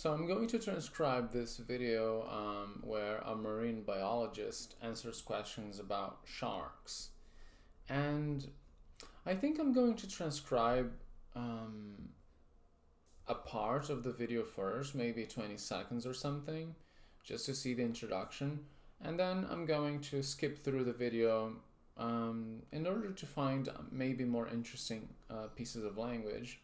So I'm going to transcribe this video where a marine biologist answers questions about sharks. And I think I'm going to transcribe a part of the video first, maybe 20 seconds or something, just to see the introduction. And then I'm going to skip through the video in order to find maybe more interesting pieces of language.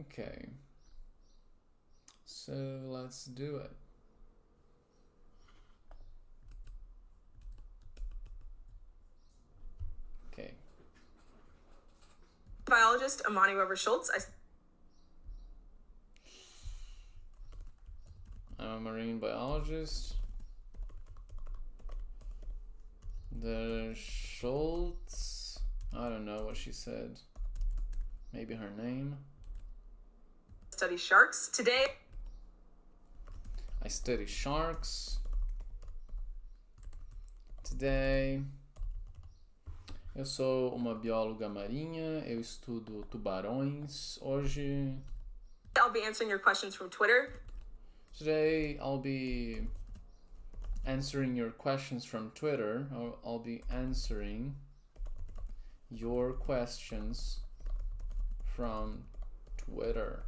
Okay. So let's do it. Okay. Biologist Amani Weber-Schultz. I'm a marine biologist. The Schultz, I don't know what she said. Maybe her name. Study sharks. Today, I study sharks. Today, eu sou uma bióloga marinha, eu estudo tubarões. Hoje, I'll be answering your questions from Twitter. Today I'll be answering your questions from Twitter. I'll be answering your questions from Twitter.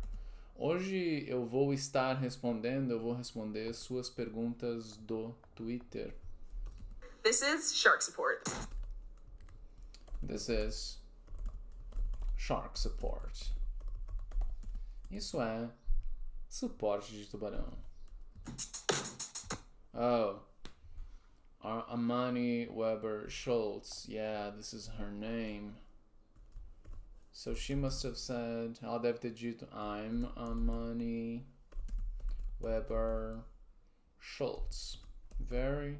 Hoje eu vou estar respondendo, eu vou responder suas perguntas do Twitter. This is Shark Support. This is Shark Support. Isso é suporte de tubarão. Oh, Amani Weber-Schultz. Yeah, this is her name. So she must have said, ela deve ter dito, I'm Amani Weber-Schultz. Very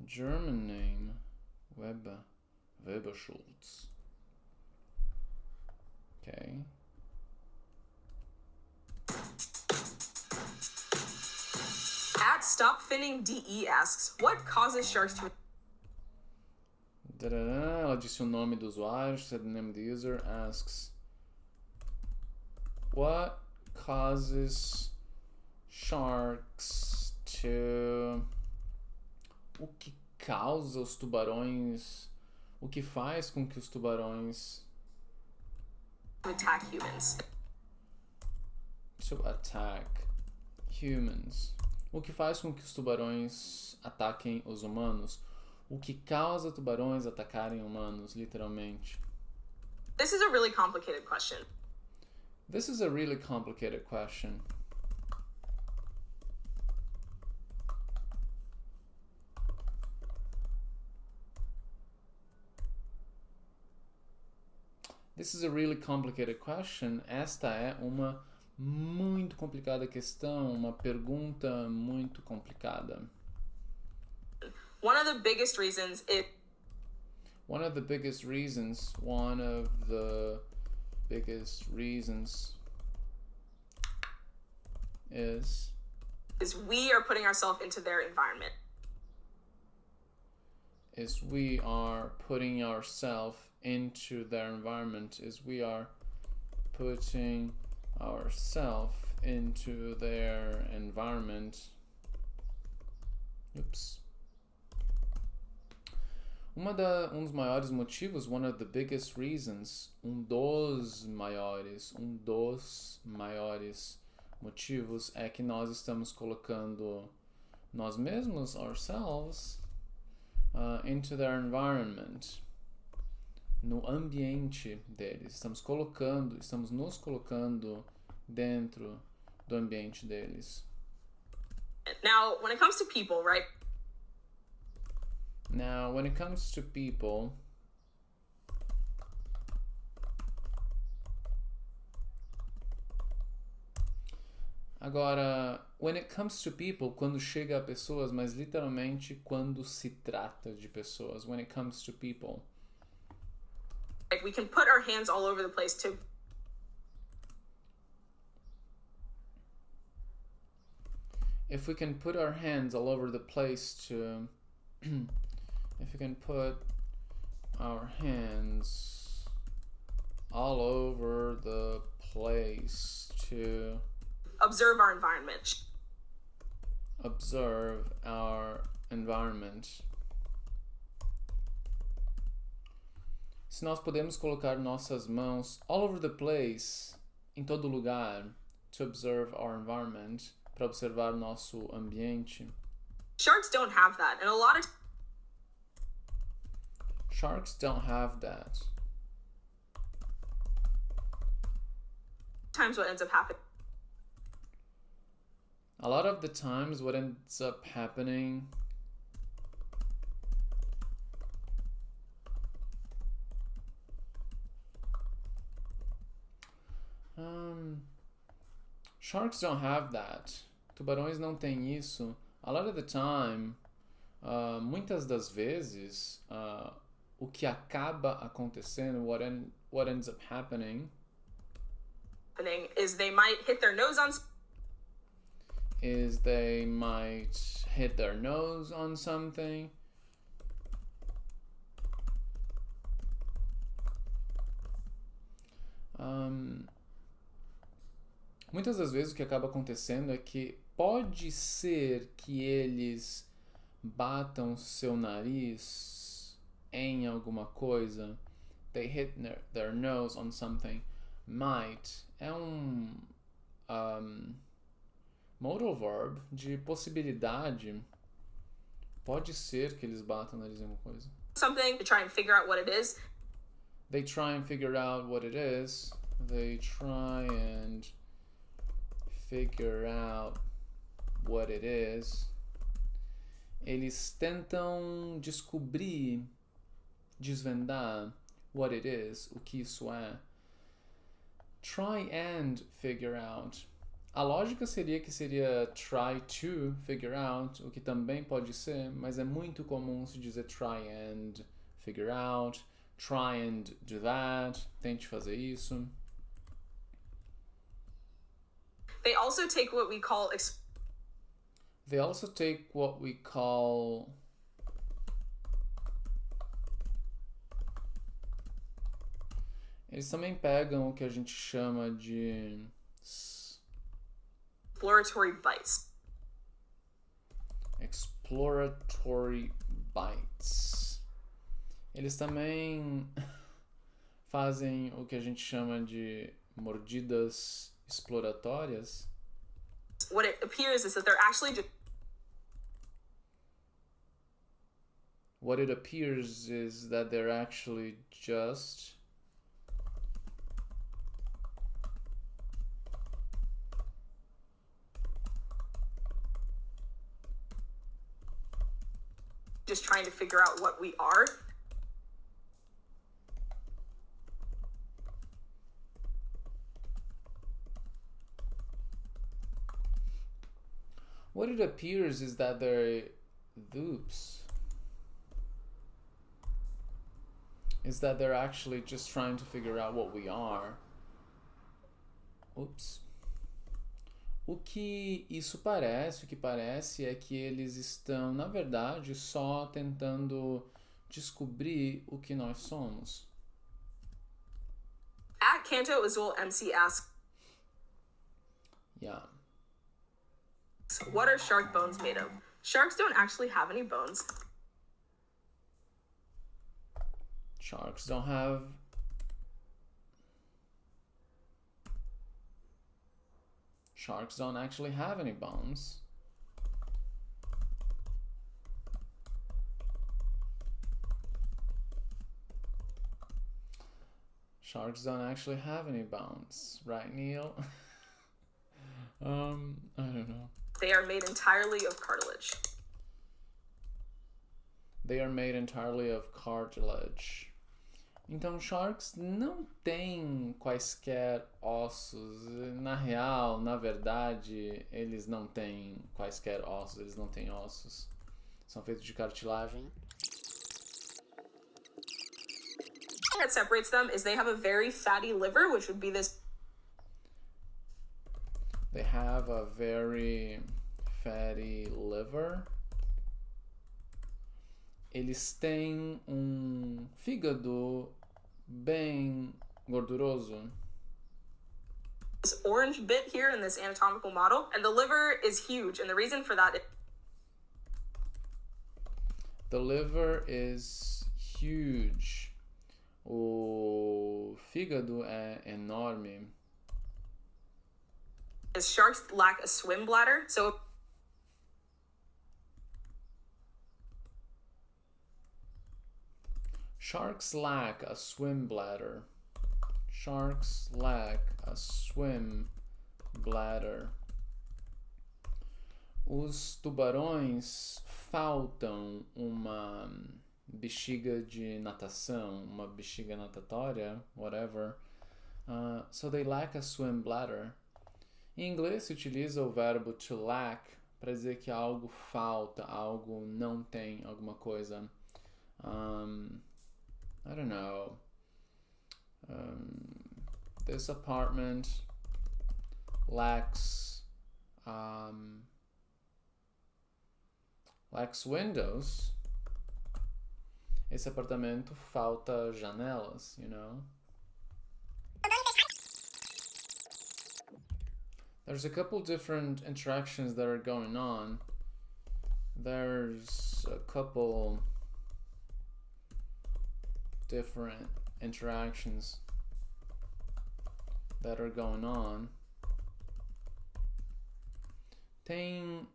German name. Weber-Schultz. Okay. At Stop Finning DE asks, what causes sharks to... Ela disse o nome do usuário, said the name of the user, asks, what causes sharks to... O que causa os tubarões? O que faz com que os tubarões attack humans? To attack humans. O que faz com que os tubarões ataquem os humanos? O que causa tubarões atacarem humanos, literalmente? This is a really complicated question. This is a really complicated question. This is a really complicated question. Esta é uma muito complicada questão, uma pergunta muito complicada. One of the biggest reasons is we are putting ourselves into their environment. Is we are putting ourselves into their environment. Is we are putting ourselves into their environment. Oops. Um dos maiores motivos, one of the biggest reasons, dos maiores motivos é que nós estamos colocando nós mesmos, ourselves, into their environment, no ambiente deles. Estamos nos colocando dentro do ambiente deles. Now, when it comes to people, right? Now, when it comes to people, agora, when it comes to people, quando chega a pessoas, mas literalmente quando se trata de pessoas, when it comes to people. Like we can put our hands all over the place to... If we can put our hands all over the place to... If we can put our hands all over the place to observe our environment. Observe our environment. Se nós podemos colocar nossas mãos all over the place, em todo lugar, to observe our environment, para observar nosso ambiente. Sharks don't have that, and a lot of Sharks don't have that. times what ends up happening A lot of the times what ends up happening sharks don't have that. Tubarões não têm isso. A lot of the time, muitas das vezes, o que acaba acontecendo, what ends up happening is they might hit their nose on something. Muitas das vezes o que acaba acontecendo é que pode ser que eles batam seu nariz em alguma coisa. They hit their nose on something. Might é modal verb de possibilidade. Pode ser que eles batam o nariz em alguma coisa. something to try and figure out what it is. They try and figure out what it is. They try and figure out what it is. Eles tentam descobrir, desvendar what it is, o que isso é. Try and figure out. A lógica seria que seria try to figure out, o que também pode ser, mas é muito comum se dizer try and figure out, try and do that, tente fazer isso. They also take what we call Eles também pegam o que a gente chama de exploratory bites. Exploratory bites. Eles também fazem o que a gente chama de mordidas exploratórias. What it appears is that they're actually just What it appears is that they're actually just trying to figure out what we are. What it appears is that they're is that they're actually just trying to figure out what we are. Oops. O que parece é que eles estão, na verdade, só tentando descobrir o que nós somos. At Canto Azul, MC asks, Yeah. what are shark bones made of? Sharks don't actually have any bones. Sharks don't have Sharks don't actually have any bones. Sharks don't actually have any bones, right, Neil? I don't know. They are made entirely of cartilage. They are made entirely of cartilage. Então, sharks não têm quaisquer ossos. Na real, na verdade, eles não têm quaisquer ossos. Eles não têm ossos. São feitos de cartilagem. What separates them is they have a very fatty liver, which would be this. They have a very fatty liver. Eles têm fígado bem gorduroso. This orange bit here in this anatomical model, and the liver is huge, and the reason for that is the liver is huge. O fígado é enorme. sharks lack a swim bladder, so sharks lack a swim bladder. Sharks lack a swim bladder. Os tubarões faltam uma bexiga de natação, uma bexiga natatória, whatever. So they lack a swim bladder. Em inglês se utiliza o verbo to lack para dizer que algo falta, algo não tem alguma coisa. I don't know. This apartment lacks windows. Esse apartamento falta janelas, you know? There's a couple different interactions that are going on. There's a couple different interactions that are going on. Tem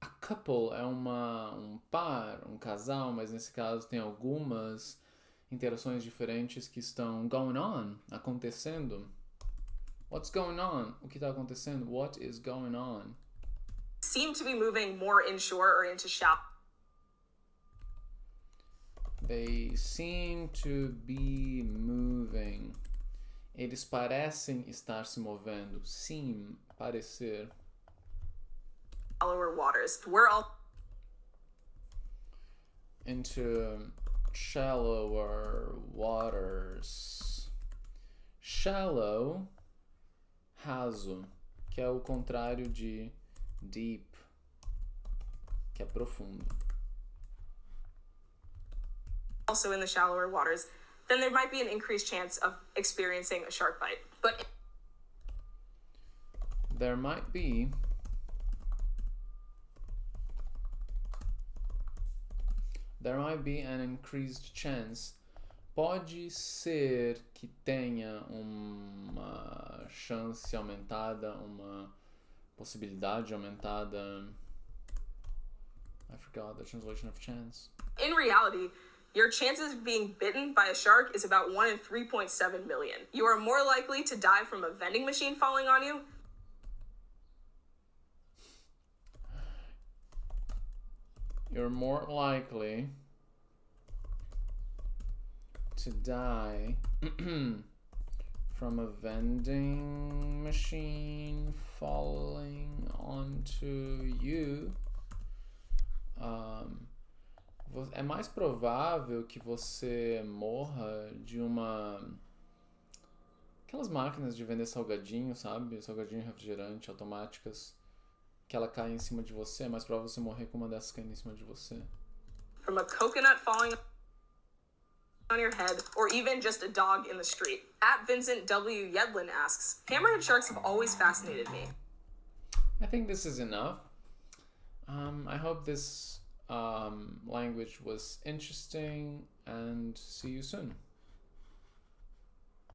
a couple é um par, um casal, mas nesse caso tem algumas interações diferentes que estão going on, acontecendo. What's going on? O que está acontecendo? What is going on? Seem to be moving more inshore or into shallow. They seem to be moving. Eles parecem estar se movendo. Seem, parecer. Shallower waters. We're all into shallower waters. Shallow, raso, que é o contrário de deep, que é profundo. Also in the shallower waters, then there might be an increased chance of experiencing a shark bite. But there might be an increased chance. Pode ser que tenha uma chance aumentada, uma possibilidade aumentada. I forgot the translation of chance. In reality, your chances of being bitten by a shark is about 1 in 3.7 million. You are more likely to die from a vending machine falling on you. You're more likely to die from a vending machine falling onto you. É mais provável que você morra de aquelas máquinas de vender salgadinho, sabe? Salgadinho e refrigerante automáticas, que ela cai em cima de você. É mais provável você morrer com uma dessas caindo em cima de você. From a coconut falling on your head, or even just a dog in the street. At Vincent W. Yedlin asks, hammerhead sharks have always fascinated me. I think this is enough. I hope this language was interesting, and see you soon.